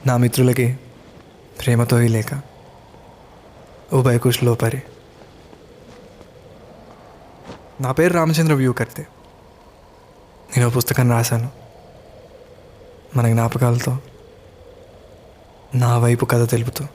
నా మిత్రులకి ప్రేమతో ఈ లేఖ. ఓ బైకుష్ లోపరి. నా పేరు రామచంద్ర వ్యూకర్తే. నేను పుస్తకాన్ని రాశాను మన జ్ఞాపకాలతో, నా వైపు కథ తెలుపుతూ.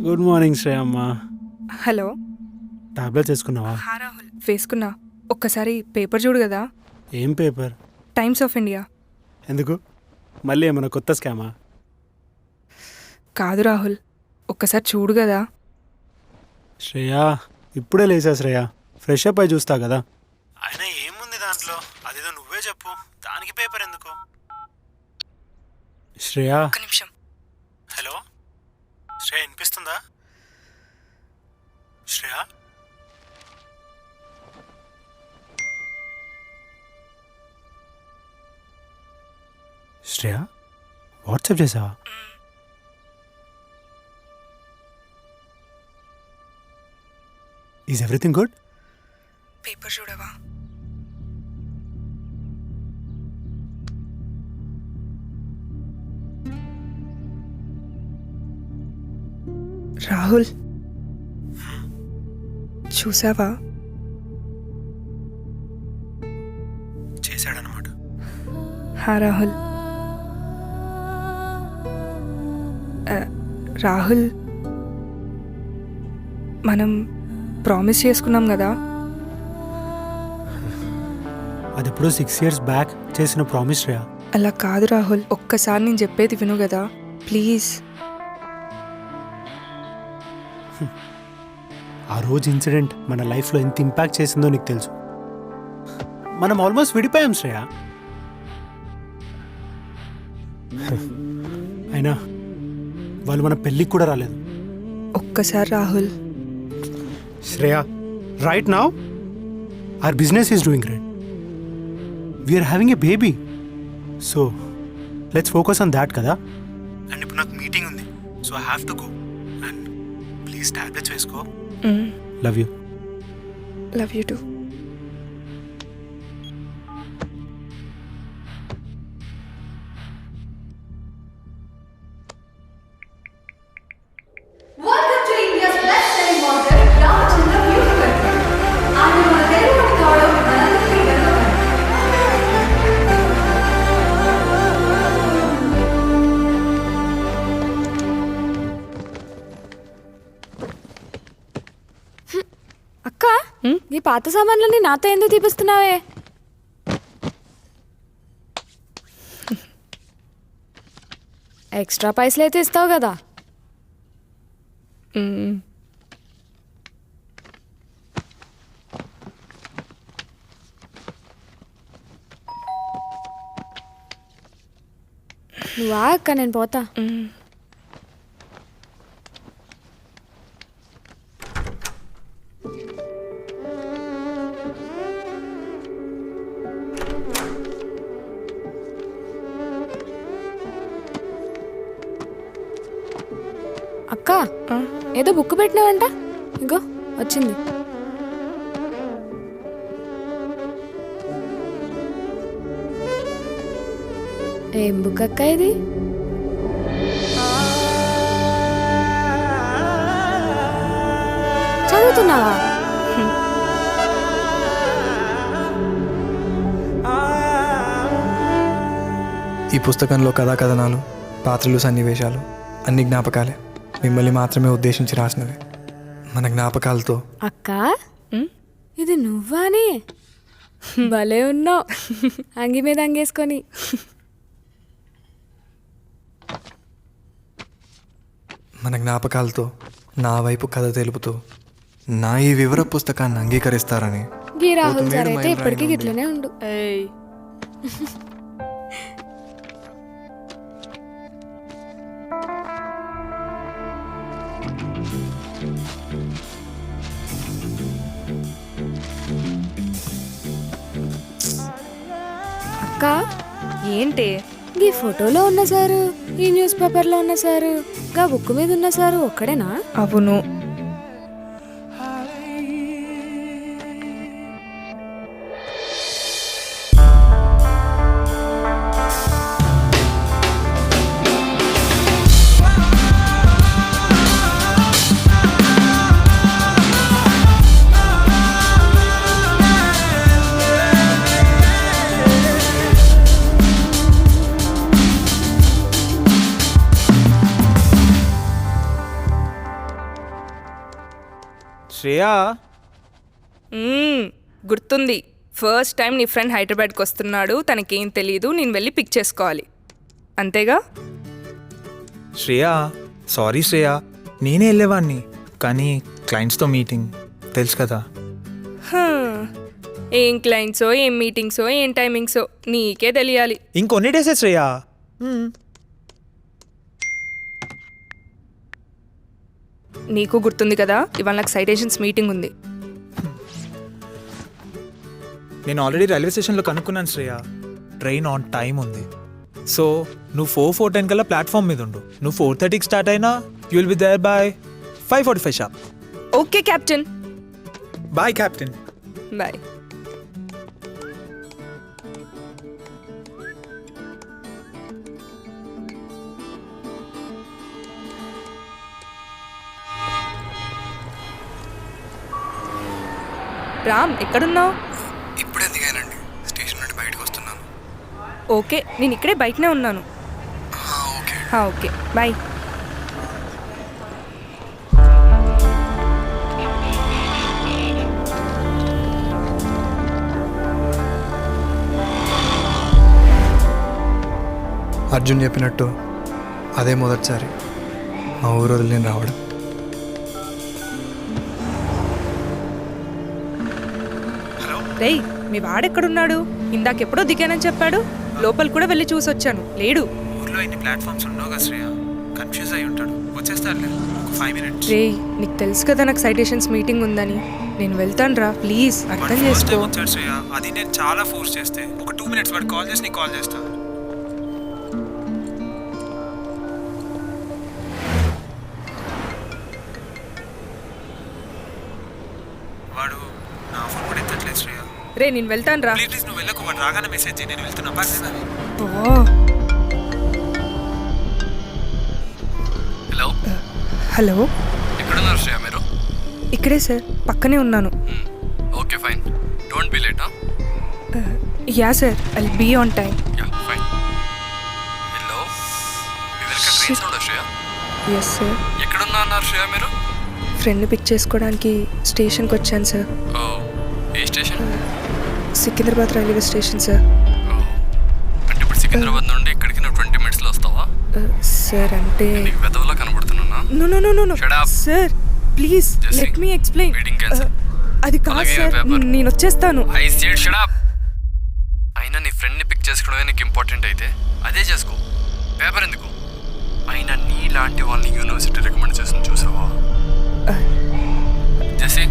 గుడ్ మార్నింగ్ శ్రేయమ్మ. హలో. టాబ్లెట్స్ వేసుకున్నావా? రాహుల్, వేసుకున్నా. ఒక్కసారి పేపర్ చూడు కదా. ఏం పేపర్? Times of India. ఎందుకు? మళ్ళీ ఏమైనా కొత్త స్కామా? కాదు రాహుల్, ఒక్కసారి చూడు కదా. శ్రేయా, ఇప్పుడే లేచా శ్రేయ. ఫ్రెష్ అప్ అయి చూస్తా కదా. అయినా ఏముంది దాంట్లో? అదేదో నువ్వే చెప్పు, దానికి పేపర్ ఎందుకు? శ్రేయా. ఒక్క నిమిషం. హలో శ్రేయ, వినిపిస్తుందా? శ్రేయ, శ్రేయ, వాట్సాప్ చేసావా? Is everything good? పేపర్ చూడవా? రాహుల్, చూసావా? చేశాడనమాట. రాహుల్, రాహుల్, మనం ప్రామిస్ చేసుకున్నాం కదా. అది ఎప్పుడో 6 years బ్యాక్ చేసిన ప్రామిస్ శ్రేయ. అలా కాదు రాహుల్, ఒక్కసారి నేను చెప్పేది విను కదా ప్లీజ్. ఆ రోజు ఇన్సిడెంట్ మన లైఫ్లో ఎంత ఇంపాక్ట్ చేసిందో నీకు తెలుసు. మనం ఆల్మోస్ట్ విడిపోయాం శ్రేయ. అయినా వాళ్ళు మన పెళ్ళికి కూడా రాలేదు. ఒక్కసారి Rahul. Shreya, right now our business is doing great. We're having a baby. So let's focus on that కదా. అండ్ ఇప్పుడు నాకు మీటింగ్ ఉంది, so I have to go. And please tablets వేసుకో. Love you. Love you too. Welcome to India's best-selling author, Ramachandra Vyukarthi. ఆయన మన తెలుగులోకి కావడం మనందరికీ గర్వకారణం. అక్క, ఈ పాత సామాన్లన్నీ నాతో ఎందుకు తీపిస్తున్నావే? ఎక్స్ట్రా పైసలు అయితే ఇస్తావు కదా. నువ్వా అక్క, నేను పోతా. అక్క ఏదో బుక్ పెట్టినావంట ఇంకో వచ్చింది. ఏం బుక్ అక్క ఇది? చదువుతున్నావా? ఈ పుస్తకంలో కథా కథనాలు, పాత్రలు, సన్నివేశాలు అన్ని జ్ఞాపకాలే. మిమ్మల్ని మాత్రమే ఉద్దేశించి రాసినవి. మన జ్ఞాపకాలతో. అక్క ఇది నువ్వానే? భలే ఉన్నావు అంగి మీద అంగేసుకొని. మన జ్ఞాపకాలతో నా వైపు కథ తెలుపుతూ నా ఈ వివర పుస్తకాన్ని అంగీకరిస్తారని. గీ రాహుల్ సార్ అయితే ఇప్పటికీ గిట్లనే ఉండు. అక్క ఏంటి? ఈ ఫోటోలో ఉన్న సారు, ఈ న్యూస్ పేపర్లో ఉన్న సారు, గా బుక్ మీద ఉన్న సారు ఒక్కడేనా? అవును. శ్రేయా, గుర్తుంది. ఫస్ట్ టైం నీ ఫ్రెండ్ హైదరాబాద్కి వస్తున్నాడు, తనకేం తెలీదు, నేను వెళ్ళి పిక్ చేసుకోవాలి, అంతేగా? శ్రేయా సారీ శ్రేయా, నేనే వెళ్ళేవాడిని కానీ క్లయింట్స్తో మీటింగ్ తెలుసు కదా. ఏం క్లయింట్సో, ఏం మీటింగ్సో, ఏం టైమింగ్సో నీకే తెలియాలి. ఇంకొన్ని డేసే శ్రేయా. నీకు గుర్తుంది కదా, ఇవాళ నాకు సైటేషన్స్ మీటింగ్ ఉంది. నేను ఆల్రెడీ రైల్వే స్టేషన్లో కనుక్కున్నాను శ్రేయా, ట్రైన్ ఆన్ టైం ఉంది. సో నువ్వు 4:10 కల్లా ప్లాట్ఫామ్ మీద ఉండు. నువ్వు 4:30కి స్టార్ట్ అయినా you will be there by 5:45 sharp. Okay captain. Bye captain. Bye. Ram, ఎక్కడున్నావు? ఇప్పుడే దిగానండి, స్టేషన్ నుండి బయటకు వస్తున్నాను. ఓకే, నేను ఇక్కడే బయటనే ఉన్నాను. ఓకే. Okay bye. అర్జున్ చెప్పినట్టు అదే మొదటిసారి మా ఊరు వదిలి నేను రావడం. రేయ్, మీ వాడెక్కడున్నాడు? ఇందాకెప్పుడో దిగానని చెప్పాడు. లోపల కూడా వెళ్ళి చూసొచ్చాను, లేడు. ఊర్లో ఇన్ని ప్లాట్ఫామ్స్ ఉండవు కదా శ్రేయా, కన్ఫ్యూజ్ అయి ఉంటాడు. వచ్చేస్తాడులే, ఒక 5 minutes. రేయ్, నీకు తెలుసు కదా నాకు సైటేషన్స్ మీటింగ్ ఉందని. నేను వెళ్తాను రా, ప్లీజ్ అర్థం చేసుకో. వచ్చాడు శ్రేయా, అది నేను చాలా ఫోర్స్ చేస్తే ఒక 2 minutes వాడు కాల్ చేసి నీకు కాల్ చేస్తాను. వాడు నా ఫోన్ కూడా ఎత్తట్లేదు శ్రేయా. రే, నేను వెళ్తాను రా. ప్లీజ్ నువ్వు వెళ్ళకు, వాడు రాగానే మెసేజ్ చేయి, నేను వెళ్తున్నా. హలో. హలో, ఎక్కడున్నారు శ్రేయ మీరు? ఇక్కడే సార్, పక్కనే ఉన్నాను. Okay fine, don't be late. Yeah sir, I'll be on time. Yeah fine. Hello, మీ వెనక train sound Shreya. Yes sir. ఎక్కడున్నా అన్నారు శ్రేయ మీరు? ఫ్రెండ్ని పిక్ చేసుకోవడానికి స్టేషన్కి వచ్చాను సార్. ఓ, ఏ station? Secunderabad railway station sir. Oh, అంటే ఇప్పుడు సికింద్రాబాద్ నుండి ఇక్కడికి నువ్వు 20 minutesలో వస్తావా? సార్ అంటే నీకు వెదవలా కనబడుతున్నా? No Shut up. Sir, please Jesse, let me explain. meeting cancel. అది కాదు అలాగే సార్, paper. నేను వచ్చేస్తాను. I said shut up. అయినా నీ ఫ్రెండ్ని పిక్ చేసుకోవడమే నీకు ఇంపార్టెంట్ అయితే అదే చేసుకో, పేపర్ ఎందుకు? అయినా నీ లాంటి వాళ్ళని యూనివర్సిటీ రికమెండ్ చేస్తుంది చూసావా? జెస్సీ,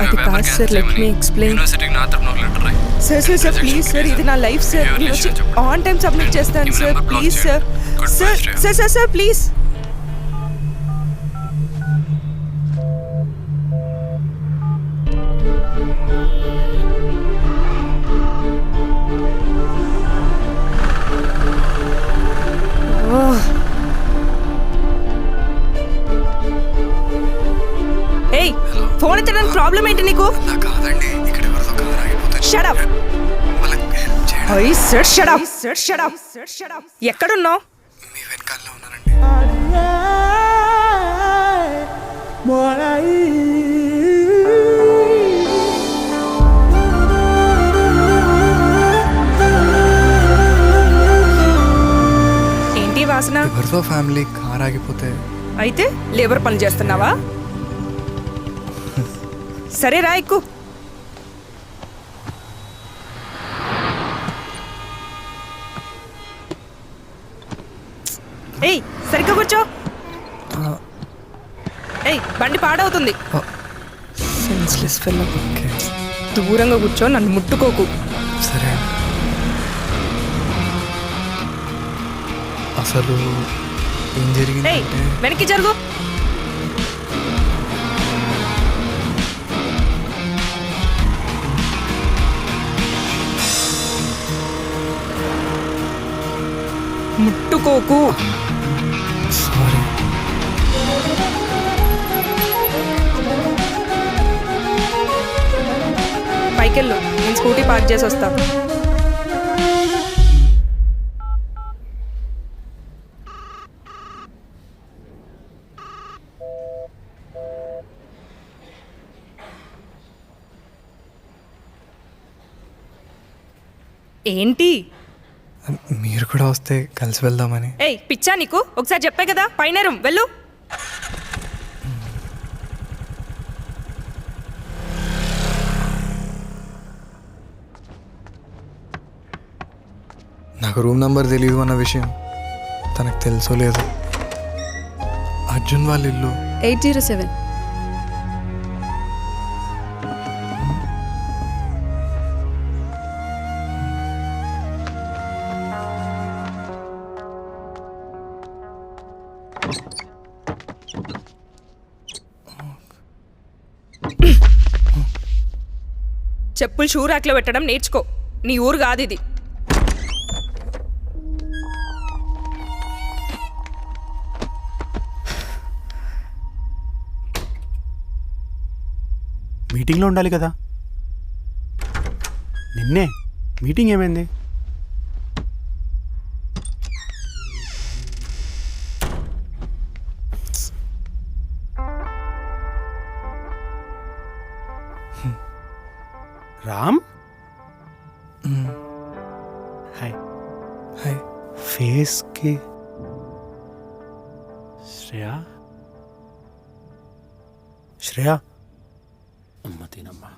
అది కాదు సార్, let me explain. యూనివర్సిటీకి నా తరపున ఒక లెటర్ రాయి. సార్ ప్లీజ్ సార్, ఇది నా లైఫ్ సార్. నేను వచ్చి ఆన్ టైం సబ్మిట్ చేస్తాను sir, please sir. Sir please. చేస్తున్నాను, ప్రాబ్లం ఏంటి నీకు? అలా కాదండి, ఇక్కడ ఎవరితో కారు ఆగిపోతే Shut up. వాళ్ళకి హెల్ప్ చేయడం. I said shut up. ఎక్కడున్నావు? మీ వెనకాలలో ఉన్నానండి. ఏంటి వాసన? ఎవరితో ఫ్యామిలీ కార్ ఆగిపోతే అయితే లేబర్ పని చేస్తున్నావా? సరే రా, ఎక్కు. ఏయ్ సరిగ్గా కూర్చో. ఏయ్ బండి పాడవుతుంది. Senseless fellow. ఓకే దూరంగా కూర్చో, నన్ను ముట్టుకోకు. సరే. అసలు ఏం ఏయ్ జరిగిందంటే వెనక్కి జరుగు. ముట్టుకోకు. సారీ. పైకెళ్ళు, నేను స్కూటీ పార్క్ చేసి వస్తా. ఏంటి? మీరు కూడా వస్తే కలిసి వెళ్దామని. ఏయ్ పిచ్చా నీకు? ఒకసారి చెప్పే కదా, పైన రూమ్ వెళ్ళు. నాకు రూమ్ నంబర్ తెలియదు అన్న విషయం తనకు తెలుసో లేదో. అర్జున్ వాళ్ళ ఇల్లు 807. చెప్పులు షూ ర్యాక్లో పెట్టడం నేర్చుకో. నీ ఊరు కాదు ఇది. మీటింగ్లో ఉండాలి కదా. నిన్నే మీటింగ్ ఏమైంది? రామ్ హాయ్. హాయ్. ఫేస్కి శ్రేయా శ్రేయా అమ్మ తినమ్మా.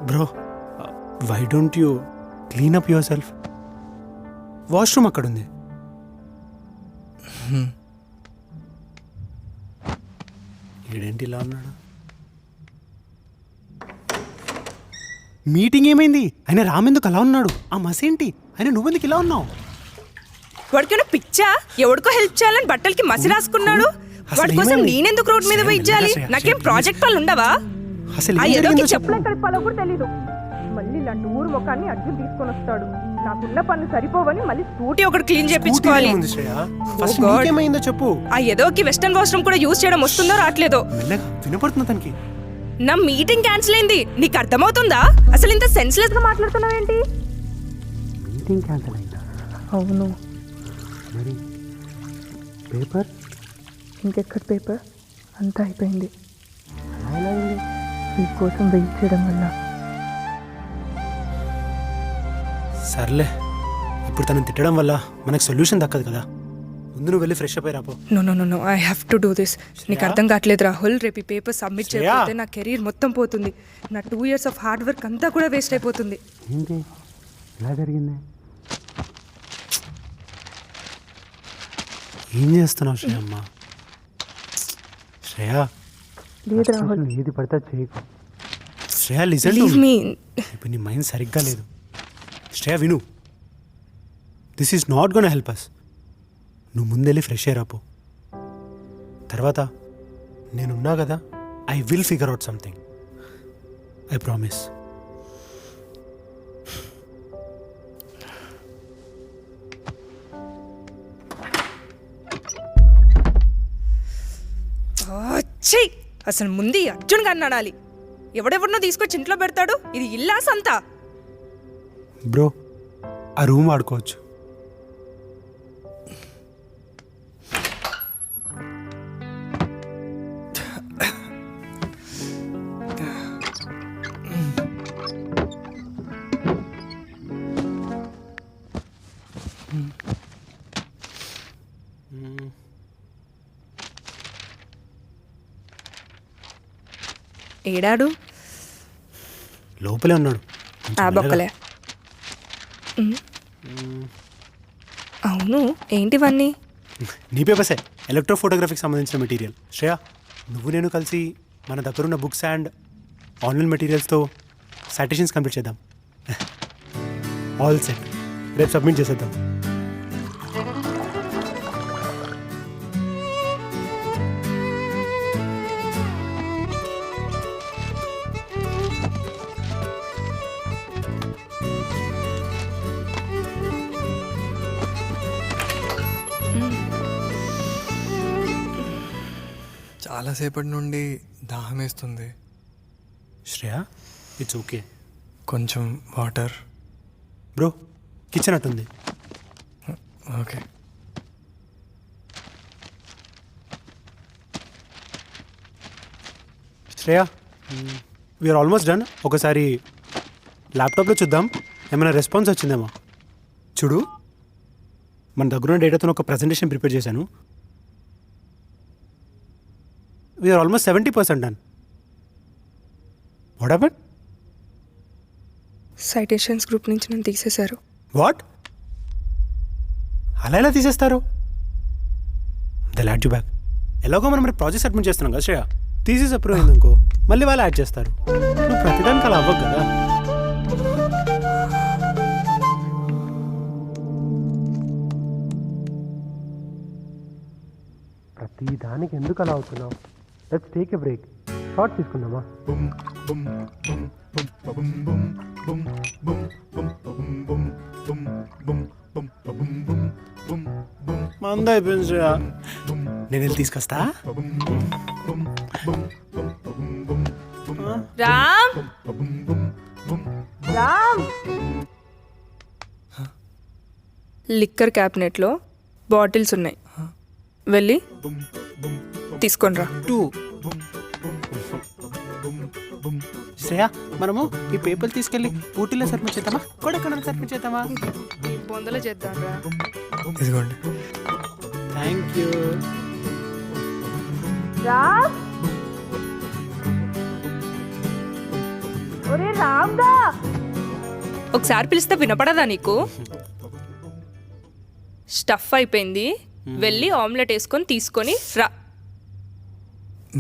Bro why don't you clean up yourself? Washroom అక్కడుంది. ఈడేంటి ఇలా ఉన్నాడు? మీటింగ్ ఏమైంది? ఆయన రామెందుకు అలా ఉన్నాడు? ఆ మసేంటి? ఆయన నువ్వెందుకు ఇలా ఉన్నావు? వాడికైనా పిచ్చా? ఎవడికో హెల్ప్ చేయాలని బట్టలకి మసి రాసుకున్నాడు. అసలు వాడి కోసం ఏమైంది? నేనెందుకు రోడ్ మీద పోయి ఇచ్చాలి? శ్రేయ, నాకేం శ్రేయ, ప్రాజెక్ట్ పనులు ఉండవా? అసలు ఆ ఏం ఏదోకి జరిగిందో చెప్పు. చెప్పులు ఎక్కడ ఇప్పాలో కూడా తెలీదు. మళ్ళీ ఇలాంటి ఊరు ముఖాన్ని అర్జున్ తీసుకొని వస్తాడు. నాకున్న పనులు సరిపోవని మళ్ళీ స్కూటీ ఒకటి క్లీన్ చేయించుకోవాలి. స్కూటీ ఏముంది శ్రేయ? First God. నీకేమైందో చెప్పు. ఆ ఏదోకి వెస్టర్న్ వాష్రూమ్ కూడా యూజ్ చేయడం వస్తుందో రావట్లేదో. మెల్లగా వినపడుతుంది తనకి. నా మీటింగ్ క్యాన్సిల్ అయింది. నీకు అర్థమవుతుందా? అసలు ఇంత సెన్స్లెస్ గా మాట్లాడుతున్నావు ఏంటి? మీటింగ్ క్యాన్సిల్ అయిందా? అవును. మరి పేపర్ ఇంకెక్కడ పేపర్? అంతా అయిపోయింది. అలా ఎలా అయింది? నీకోసం వెయిట్ చేయడం వల్ల. సర్లే, ఇప్పుడు తనని తిట్టడం వల్ల మనకు సొల్యూషన్ దక్కదు కదా. ముందు నువ్వు వెళ్ళి ఫ్రెష్ అప్ అయి రాపో. No I have to do this. నీకు అర్థం కావట్లేదు రాహుల్. రేపు ఈ పేపర్ సబ్మిట్ శ్రేయా. చేయకపోతే నా కెరీర్ మొత్తం పోతుంది. నా 2 years ఆఫ్ హార్డ్ వర్క్ అంతా కూడా వేస్ట్ అయిపోతుంది. ఏంటి ఎలా జరిగింది? ఏం చేస్తున్నావు శ్రేయమ్మ? శ్రేయా లేదు రాహుల్. ఏది పడితే చేయకు. Shreya listen to leave me. Me. ఇప్పుడు నీ మైండ్ సరిగ్గా లేదు. శ్రేయా విను, this is not gonna help us. నువ్వు ముందెళ్ళి ఫ్రెష్ అయ్యి రాపో. తర్వాత నేనున్నా కదా, I will figure out something. I promise. ఛీ అసలు ముందు ఈ అర్జున్ గారిని అనాలి. ఎవడెవరినో తీసుకొచ్చి ఇంట్లో పెడతాడు. ఇది ఇల్లా సంతా? బ్రో ఆ రూమ్ వాడుకోవచ్చు. ఏడాడు? లోపలే ఉన్నాడు. కొంచెం ఆ బొక్కలే. అవును, ఏంటివన్నీ? నీ పేపర్సే, ఎలక్ట్రో ఫోటోగ్రఫీకి సంబంధించిన మెటీరియల్. శ్రేయ, నువ్వు నేను కలిసి మన దగ్గరున్న బుక్స్ అండ్ ఆన్లైన్ మెటీరియల్స్తో సైటేషన్స్ కంప్లీట్ చేద్దాం. ఆల్ సెట్, రేపు సబ్మిట్ చేసేద్దాం. చాలాసేపటి నుండి దాహం వేస్తుంది. Shreya, it's okay. కొంచెం వాటర్. బ్రో కిచెన్ అట్టుంది. Okay. Shreya, we're almost done. ఒకసారి ల్యాప్టాప్లో చూద్దాం, ఏమైనా రెస్పాన్స్ వచ్చిందేమో. చూడు, మన దగ్గర ఉన్న డేటాతో ఒక ప్రజెంటేషన్ ప్రిపేర్ చేశాను. We're almost 70% done. What happened? Citations group నుంచి నన్ను తీసేశారు. వాట్? అలా ఎలా తీసేస్తారు? They'll add you back. ఎలాగో మనం మరి ప్రాజెక్ట్ సబ్మిట్ చేస్తున్నాం కదా శ్రేయ, తీసేసి అప్రూవ్ అయిందనుకో మళ్ళీ వాళ్ళు యాడ్ చేస్తారు. నువ్వు ప్రతిదానికి అలా అవ్వకు కదా. ప్రతి దానికి ఎందుకు అలా అవుతున్నావు? Let's take a break. Short తీసుకుందామా? మంద అయిపోయింది శ్రేయ, నేను వెళ్ళి తీసుకొస్తా. రామ్, రామ్, లిక్కర్ క్యాబినెట్లో బాటిల్స్ ఉన్నాయి, వెళ్ళి తీసుకొని రా. శ్రేయ, మనము ఈ పేపర్ తీసుకెళ్ళి ఊటీలో సబ్మిట్ చేద్దామా, కొడైకెనాల్ సబ్మిట్ చేద్దామా? బొందలో చేద్దాం రా. ఇదిగోండి. Thank you. రామ్, ఒరే రామ్దా, ఒకసారి పిలిస్తే వినపడదా నీకు? స్టఫ్ అయిపోయింది, వెళ్ళి ఆమ్లెట్ వేసుకొని తీసుకొని రా.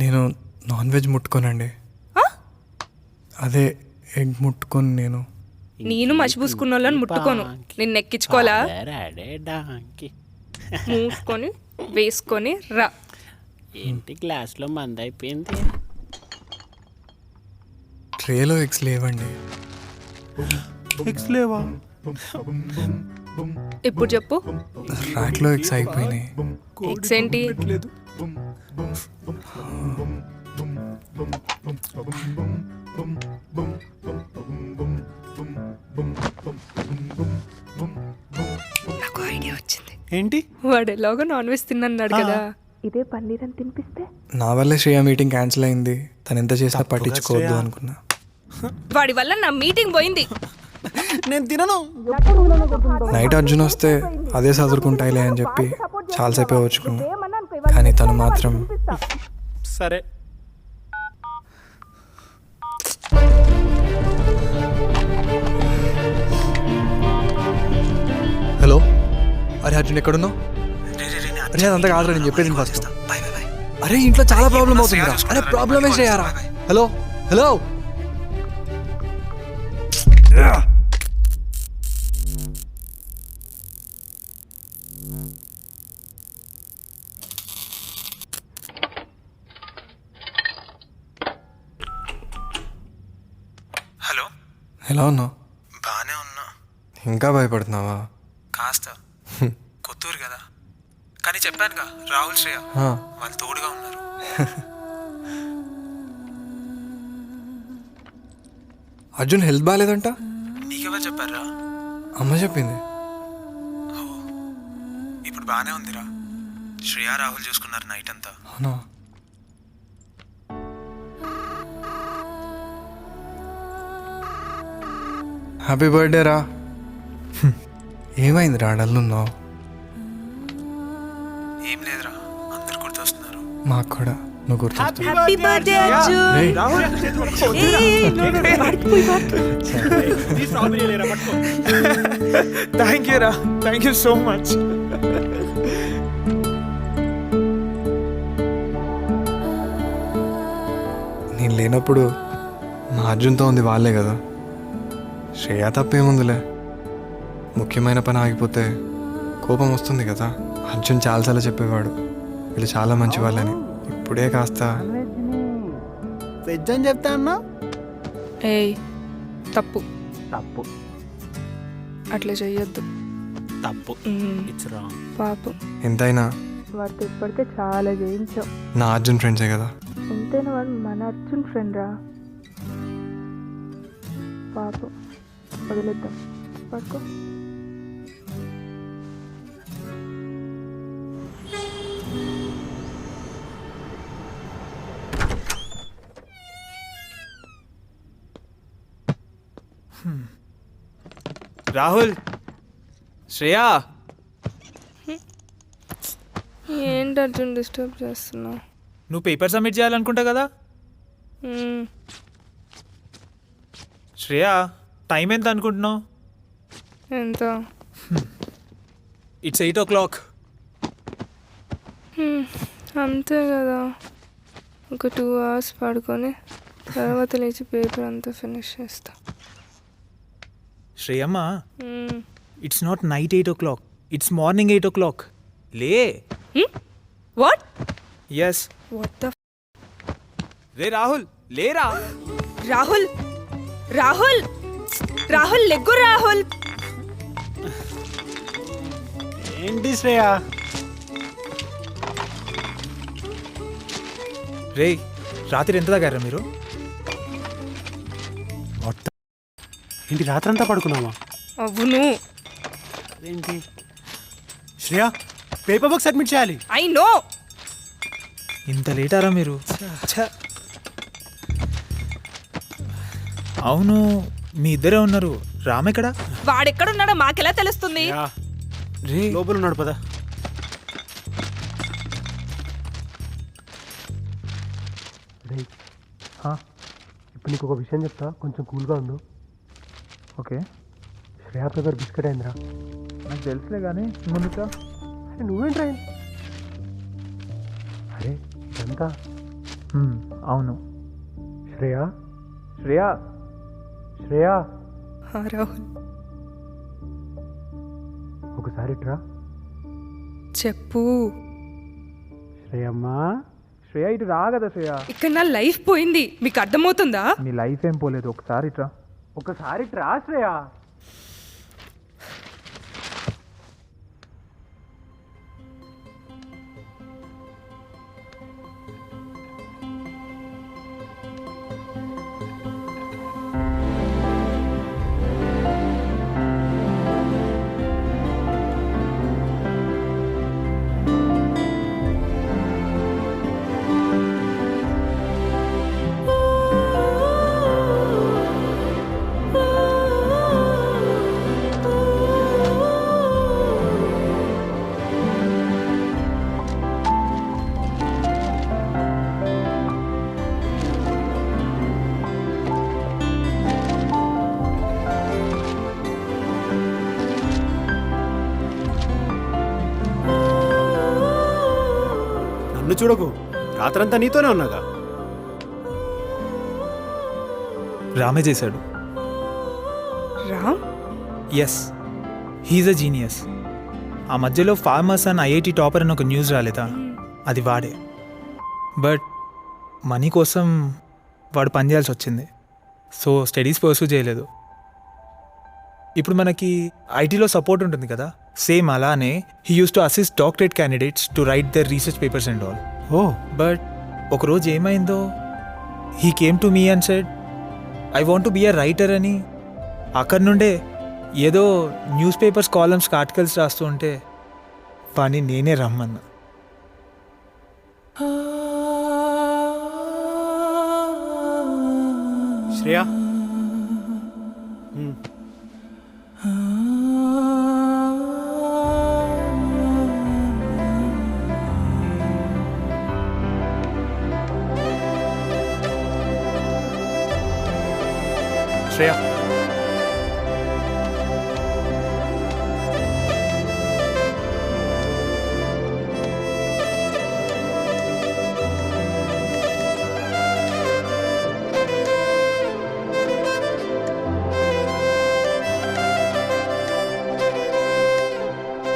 నేను నాన్ వెజ్ ముట్టుకోనండి. అదే ఎగ్ ముట్టుకొని నేను మసిపూసుకున్న వాళ్ళని ముట్టుకోను. నిన్ను ఎక్కించుకోవాలా? మూసుకొని వేసుకొని రా. ఏంటి గ్లాస్లో మంద అయిపోయింది? ట్రేలో ఎగ్స్ లేవండి. ఎగ్స్ లేవా? ఇప్పుడు చెప్పు, ర్యాక్లో ఎగ్స్ అయిపోయినాయి. ఎగ్స్ ఏంటి? నాకు ఐడియా వచ్చింది. ఏంటి? వాడు ఎలాగో నాన్ వెజ్ తిన్నాడు కదా, ఇదే పన్నీర్ అని తినిపిస్తే. నా వల్లే శ్రేయ మీటింగ్ క్యాన్సిల్ అయింది. తను ఎంత చేసినా పట్టించుకోవద్దు అనుకున్నా. వాడి వల్ల నా మీటింగ్ పోయింది. నేను తినను. నైట్ అర్జున్ వస్తే అదే చదువుకుంటాయిలే అని చెప్పి చాలాసేపే వచ్చుకున్నా, కానీ తను మాత్రం. సరే. హలో, అరే అర్జున్ ఎక్కడున్నావు? అరే అదంతా కాదురా, నేను చెప్పేది ఫస్ట్. అరే ఇంట్లో చాలా ప్రాబ్లం అవుతుందిరా. అరే ప్రాబ్లమే శ్రేయారా. హలో హలో, హలో, ఎలా ఉన్నావు? బాగానే ఉన్నా. ఇంకా భయపడుతున్నావా? కాస్త కొత్తూరు కదా, కానీ చెప్పానుగా రాహుల్ శ్రేయ హా. వాళ్ళు తోడుగా ఉన్నారు. అర్జున్ హెల్త్ బాగాలేదంట. నీకెవరు చెప్పారా? అమ్మ చెప్పింది. ఇప్పుడు బాగానే ఉందిరా. శ్రేయా రాహుల్ చూసుకున్నారు నైట్ అంతా. అవునా? హ్యాపీ బర్త్డే రా. ఏమైంది రా డల్లున్నావు? ఏం లేదురా, అందరు గుర్తొస్తున్నారు. మాకు కూడా నువ్వు గుర్తొస్తావు. Happy birthday Arjun. రేయ్, థ్యాంక్ యూ రా, థ్యాంక్ యూ సో మచ్. నేను లేనప్పుడు మా అర్జున్తో ఉంది వాళ్ళే కదా. శ్రేయా తప్పేముందిలే. ముఖ్యమైన పని ఆగిపోతే కోపం వస్తుంది కదా. అర్జున్ చాలాసార్లు చెప్పేవాడు వీళ్ళు చాలా మంచి వాళ్ళని. ఇప్పుడే కాస్త వెజ్ అని చెప్తా అన్నా. ఏయ్ తప్పు తప్పు అట్లా చెయ్యొద్దు. తప్పు. It's wrong. పాపం ఎంతైనా వాడితో ఇప్పటికే చాలా చేయించావు. నా అర్జున్ ఫ్రెండ్సే కదా. ఎంతైనా వాడు మన అర్జున్ ఫ్రెండ్ రా. పాపం వదిలేద్దాం. పడుకో. రాహుల్, శ్రేయా, ఏంటి అర్జున్ డిస్టర్బ్ చేస్తున్నావు? నువ్వు పేపర్ సబ్మిట్ చేయాలనుకుంటా కదా. శ్రేయా, టైం ఎంత అనుకుంటున్నావు? ఎంత? It's 8 o'clock. అంతే కదా. ఒక 2 hours పడుకొని తర్వాత లేచి పేపర్ అంతా ఫినిష్ చేస్తా. శ్రేయమ్మ, it's not night 8 o'clock, it's morning 8 o'clock. లే. వాట్? ఎస్. వాట్ ద రే రాహుల్, లేరా. రాహుల్, రాహుల్, రాహుల్ లెగ్గు. రాహుల్ ఏంటి శ్రేయా? రే, రాత్రి ఎంత తాగారా మీరు? ఏంటి రాత్రంతా పడుకున్నావా? అవును. అదేంటి? శ్రేయా, పేపర్ వర్క్ సబ్మిట్ చేయాలి. I know. ఇంత లేటారా మీరు? అవును, మీ ఇద్దరే ఉన్నారు. రామ్ ఎక్కడా? వాడెక్కడున్నాడో మాకెలా తెలుస్తుంది? రే, లోపల ఉన్నాడు పదా. ఇప్పుడు నీకు ఒక విషయం చెప్తా, కొంచెం కూల్గా ఉండు. ఓకే. శ్రేయా పేపర్ బిస్కెట్ అయిందిరా. నాకు తెలుసులే కానీ ముందుగా నువ్వేంట్రా? అరే ఇదంతా అవును. శ్రేయా, శ్రేయా, శ్రేయా రాహుల్ ఒకసారి ట్రా. చెప్పు. శ్రేయమ్మా, శ్రేయా ఇటు రా కదా. శ్రేయా, ఇక్కడ నా లైఫ్ పోయింది, మీకు అర్థమవుతుందా? నీ లైఫ్ ఏం పోలేదు. ఒకసారి ఇట్రా. ఒకసారి ట్రా శ్రేయా. నన్ను చూడకు, రాత్రంతా నీతోనే ఉన్నాగా. రామే చేశాడు. Ram? Yes, he's a genius. ఆ మధ్యలో ఫార్మర్స్ అండ్ ఐఐటి టాపర్ అని ఒక న్యూస్ రాలేదా? అది వాడే. బట్ మనీ కోసం వాడు పనిచేయాల్సి వచ్చింది. సో స్టడీస్ పర్సూ చేయలేదు. ఇప్పుడు మనకి ఐటీలో సపోర్ట్ ఉంటుంది కదా, సేమ్ అలానే he used to assist doctorate candidates to write their research papers and all. Oh, but ఒకరోజు ఏమైందో, he came to me and said, I want to be a writer అని అక్కడి నుండే ఏదో న్యూస్ పేపర్స్ కాలమ్స్కి ఆర్టికల్స్ రాస్తూ ఉంటే పని నేనే రమ్మన్నా. శ్రేయా శ్రేయా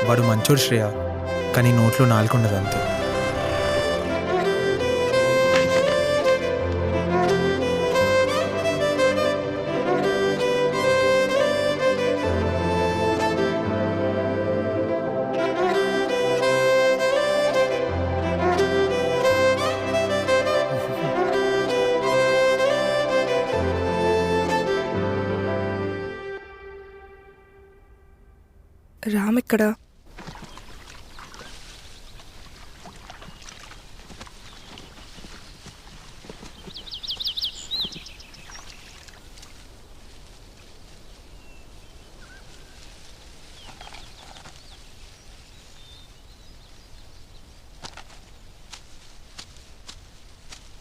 వాడు మంచోడు శ్రేయ, కానీ నోట్లో నాలుగుండదు అంతే. రామ్ ఇక్కడ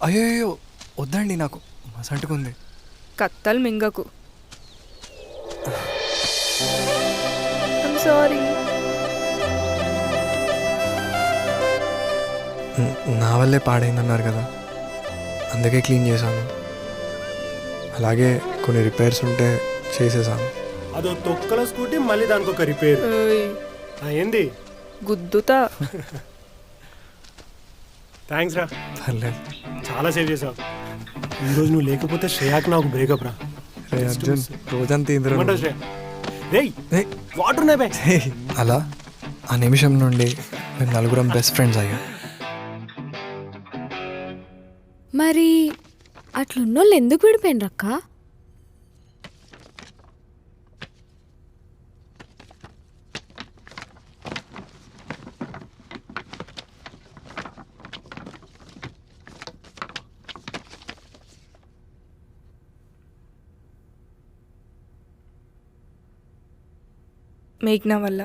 అయ్యో వద్దండి, నాకు మసంటుకుంది. కత్తలు మింగకు. సారీ. నా వల్లే పాడైందన్నారు కదా, అందుకే క్లీన్ చేశాను. అలాగే కొన్ని రిపేర్స్ ఉంటే చేసేసాను. అదో తొక్కల స్కూటీ, మళ్ళీ దానికి ఒక రిపేర్. ఏంది గుద్దుతా. థ్యాంక్స్ రా, పర్లేదు. చాలా సేవ్ చేసావు. ఈరోజు నువ్వు లేకపోతే శ్రేయాకి నాకు బ్రేకప్ రా. రే అర్జున్, రోజంతా ఇంద్ర ఏమంటావు శ్రేయ? రేయ్ వాటర్ ఉన్నాయి బే. అలా ఆ నిమిషం నుండి మేము నలుగురం బెస్ట్ ఫ్రెండ్స్ అయ్యాం. మరి అట్లున్నోళ్ళు ఎందుకు విడిపోయినరు అక్క? మేఘ్నా వల్ల.